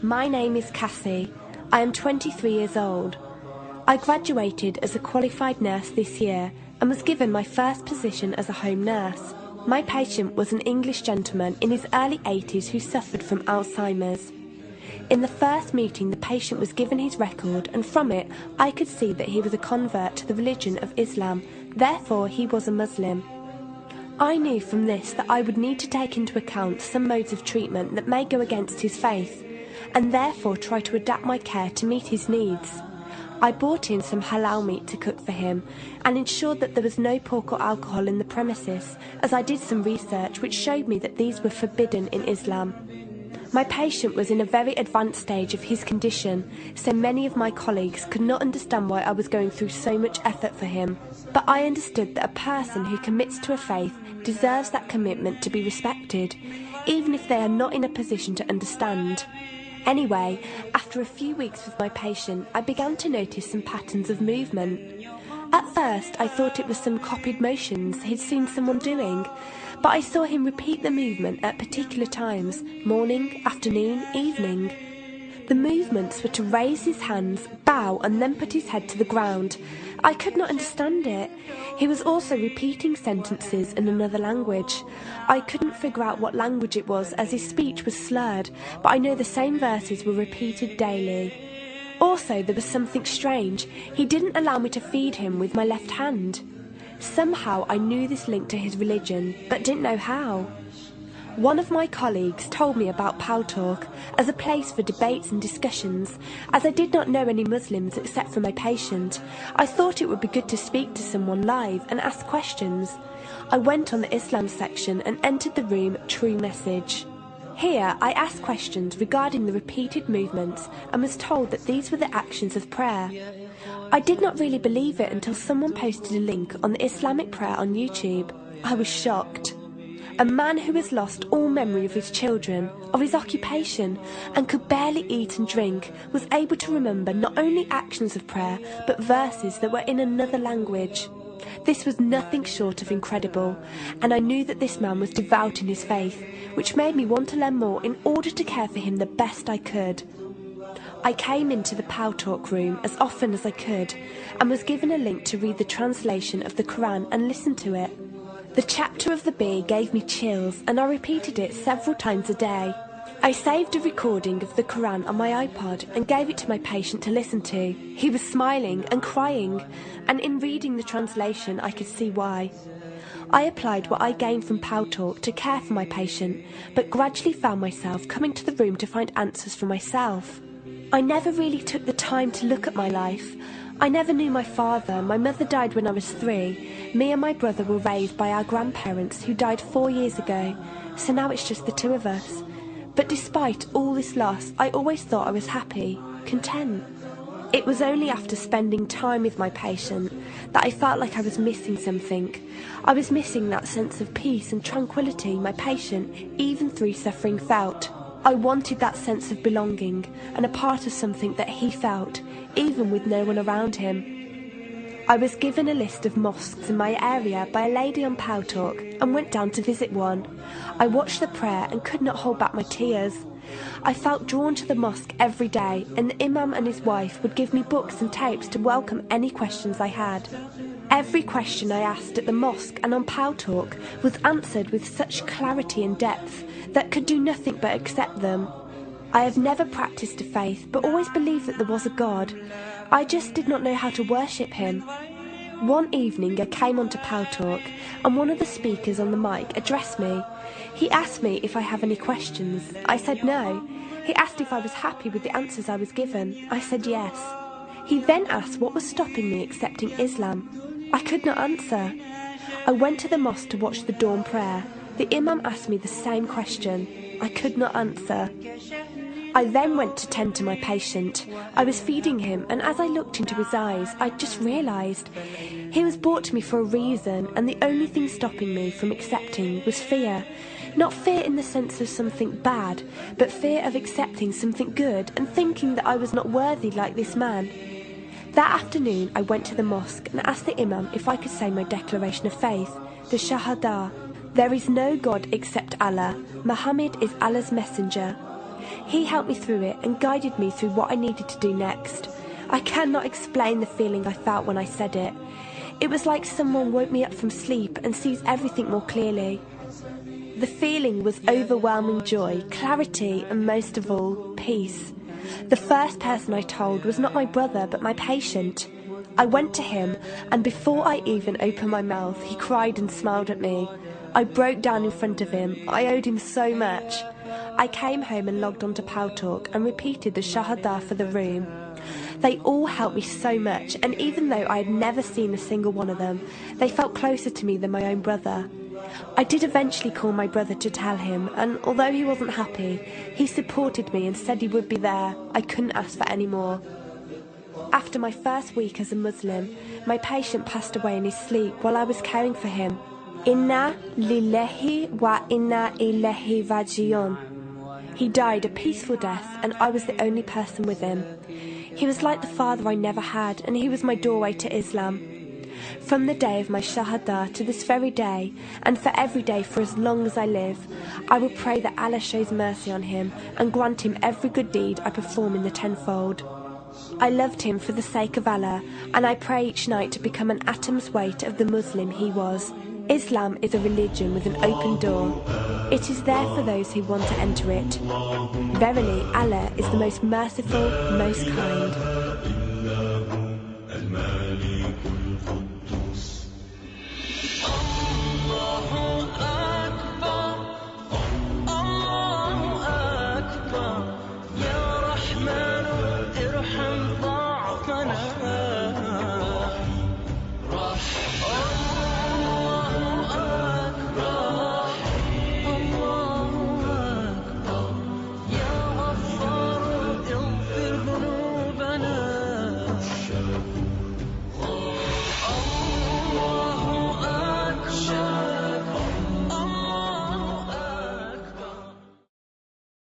My name is Cassie. I am 23 years old. I graduated as a qualified nurse this year and was given my first position as a home nurse. My patient was an English gentleman in his early 80s who suffered from Alzheimer's. In the first meeting, the patient was given his record, and from it I could see that he was a convert to the religion of Islam, therefore he was a Muslim. I knew from this that I would need to take into account some modes of treatment that may go against his faith, and therefore try to adapt my care to meet his needs. I bought in some halal meat to cook for him and ensured that there was no pork or alcohol in the premises, as I did some research which showed me that these were forbidden in Islam. My patient was in a very advanced stage of his condition, so many of my colleagues could not understand why I was going through so much effort for him. But I understood that a person who commits to a faith deserves that commitment to be respected, even if they are not in a position to understand. Anyway, after a few weeks with my patient, I began to notice some patterns of movement. At first, I thought it was some copied motions he'd seen someone doing, but I saw him repeat the movement at particular times, morning, afternoon, evening. The movements were to raise his hands, bow, and then put his head to the ground. I could not understand it. He was also repeating sentences in another language. I couldn't figure out what language it was, as his speech was slurred, but I know the same verses were repeated daily. Also, there was something strange. He didn't allow me to feed him with my left hand. Somehow I knew this linked to his religion, but didn't know how. One of my colleagues told me about Paltalk as a place for debates and discussions. As I did not know any Muslims except for my patient, I thought it would be good to speak to someone live and ask questions. I went on the Islam section and entered the room True Message. Here I asked questions regarding the repeated movements and was told that these were the actions of prayer. I did not really believe it until someone posted a link on the Islamic prayer on YouTube. I was shocked. A man who has lost all memory of his children, of his occupation, and could barely eat and drink, was able to remember not only actions of prayer, but verses that were in another language. This was nothing short of incredible, and I knew that this man was devout in his faith, which made me want to learn more in order to care for him the best I could. I came into the Paltalk room as often as I could, and was given a link to read the translation of the Quran and listen to it. The chapter of the bee gave me chills, and I repeated it several times a day. I saved a recording of the Quran on my iPod and gave it to my patient to listen to. He was smiling and crying, and in reading the translation I could see why. I applied what I gained from Paltalk to care for my patient, but gradually found myself coming to the room to find answers for myself. I never really took the time to look at my life. I never knew my father. My mother died when I was 3. Me and my brother were raised by our grandparents who died 4 years ago, so now it's just the two of us. But despite all this loss, I always thought I was happy, content. It was only after spending time with my patient that I felt like I was missing something. I was missing that sense of peace and tranquility my patient, even through suffering, felt. I wanted that sense of belonging and a part of something that he felt, even with no one around him. I was given a list of mosques in my area by a lady on Paltalk and went down to visit one. I watched the prayer and could not hold back my tears. I felt drawn to the mosque every day, and the imam and his wife would give me books and tapes to welcome any questions I had. Every question I asked at the mosque and on Paltalk was answered with such clarity and depth that could do nothing but accept them. I have never practiced a faith, but always believed that there was a God. I just did not know how to worship him. One evening I came onto Paltalk, and one of the speakers on the mic addressed me. He asked me if I have any questions. I said no. He asked if I was happy with the answers I was given. I said yes. He then asked what was stopping me accepting Islam. I could not answer. I went to the mosque to watch the dawn prayer. The imam asked me the same question. I could not answer. I then went to tend to my patient. I was feeding him, and as I looked into his eyes, I just realised he was brought to me for a reason, and the only thing stopping me from accepting was fear. Not fear in the sense of something bad, but fear of accepting something good and thinking that I was not worthy like this man. That afternoon I went to the mosque and asked the imam if I could say my declaration of faith, the Shahada. There is no God except Allah. Muhammad is Allah's messenger. He helped me through it and guided me through what I needed to do next. I cannot explain the feeling I felt when I said it. It was like someone woke me up from sleep and sees everything more clearly. The feeling was overwhelming joy, clarity, and most of all, peace. The first person I told was not my brother, but my patient. I went to him, and before I even opened my mouth, he cried and smiled at me. I broke down in front of him. I owed him so much. I came home and logged onto Paltalk and repeated the Shahada for the room. They all helped me so much, and even though I had never seen a single one of them, they felt closer to me than my own brother. I did eventually call my brother to tell him, and although he wasn't happy, he supported me and said he would be there. I couldn't ask for any more. After my first week as a Muslim, my patient passed away in his sleep while I was caring for him. Inna lillahi wa inna ilaihi raji'un. He died a peaceful death, and I was the only person with him. He was like the father I never had, and he was my doorway to Islam. From the day of my Shahada to this very day, and for every day for as long as I live, I will pray that Allah shows mercy on him and grant him every good deed I perform in the tenfold. I loved him for the sake of Allah, and I pray each night to become an atom's weight of the Muslim he was. Islam is a religion with an open door. It is there for those who want to enter it. Verily, Allah is the most merciful, most kind.